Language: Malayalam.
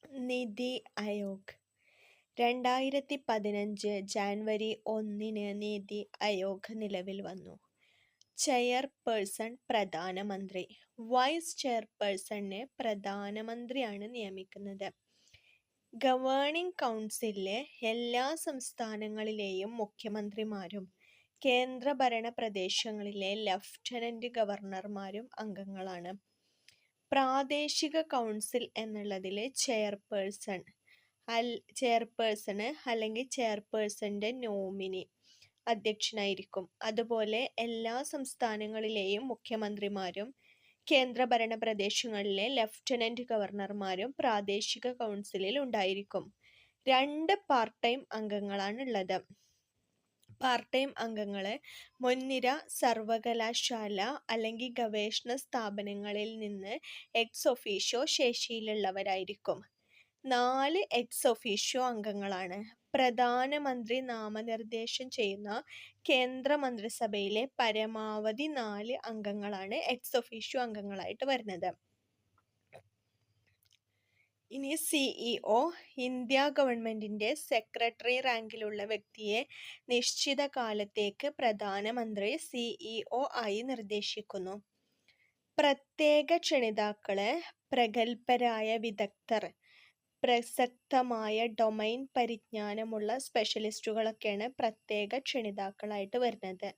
നിതി ആയോഗ് 2015 ജാനുവരി 1 നിതി ആയോഗ് നിലവിൽ വന്നു. ചെയർപേഴ്സൺ പ്രധാനമന്ത്രി. വൈസ് ചെയർപേഴ്സണെ പ്രധാനമന്ത്രിയാണ് നിയമിക്കുന്നത്. ഗവേണിംഗ് കൗൺസിലിലെ എല്ലാ സംസ്ഥാനങ്ങളിലെയും മുഖ്യമന്ത്രിമാരും കേന്ദ്രഭരണ പ്രദേശങ്ങളിലെ ലഫ്റ്റനന്റ് ഗവർണർമാരും അംഗങ്ങളാണ്. പ്രാദേശിക കൗൺസിൽ എന്നുള്ളതിൽ ചെയർപേഴ്സണ് അല്ലെങ്കിൽ ചെയർപേഴ്സന്റെ നോമിനി അധ്യക്ഷനായിരിക്കും. അതുപോലെ എല്ലാ സംസ്ഥാനങ്ങളിലെയും മുഖ്യമന്ത്രിമാരും കേന്ദ്രഭരണ പ്രദേശങ്ങളിലെ ലഫ്റ്റനന്റ് ഗവർണർമാരും പ്രാദേശിക കൗൺസിലിൽ ഉണ്ടായിരിക്കും. 2 പാർട്ട് ടൈം അംഗങ്ങളാണുള്ളത്. പാർട്ട് ടൈം അംഗങ്ങള് മുൻനിര സർവകലാശാല അല്ലെങ്കിൽ ഗവേഷണ സ്ഥാപനങ്ങളിൽ നിന്ന് എക്സ് ഒഫീഷ്യോ ശേഷിയിലുള്ളവരായിരിക്കും. 4 എക്സ് ഒഫീഷ്യോ അംഗങ്ങളാണ്. പ്രധാനമന്ത്രി നാമനിർദ്ദേശം ചെയ്യുന്ന കേന്ദ്രമന്ത്രിസഭയിലെ പരമാവധി 4 അംഗങ്ങളാണ് എക്സ് ഒഫീഷ്യോ അംഗങ്ങളായിട്ട് വരുന്നത്. ഇനി സിഇഒ. ഇന്ത്യ ഗവൺമെന്റിന്റെ സെക്രട്ടറി റാങ്കിലുള്ള വ്യക്തിയെ നിശ്ചിത കാലത്തേക്ക് പ്രധാനമന്ത്രി സിഇഒ ആയി നിർദ്ദേശിക്കുന്നു. പ്രത്യേക ക്ഷണിതാക്കള് പ്രഗല്ഭരായ വിദഗ്ധർ, പ്രസക്തമായ ഡൊമൈൻ പരിജ്ഞാനമുള്ള സ്പെഷ്യലിസ്റ്റുകളൊക്കെയാണ് പ്രത്യേക ക്ഷണിതാക്കളായിട്ട് വരുന്നത്.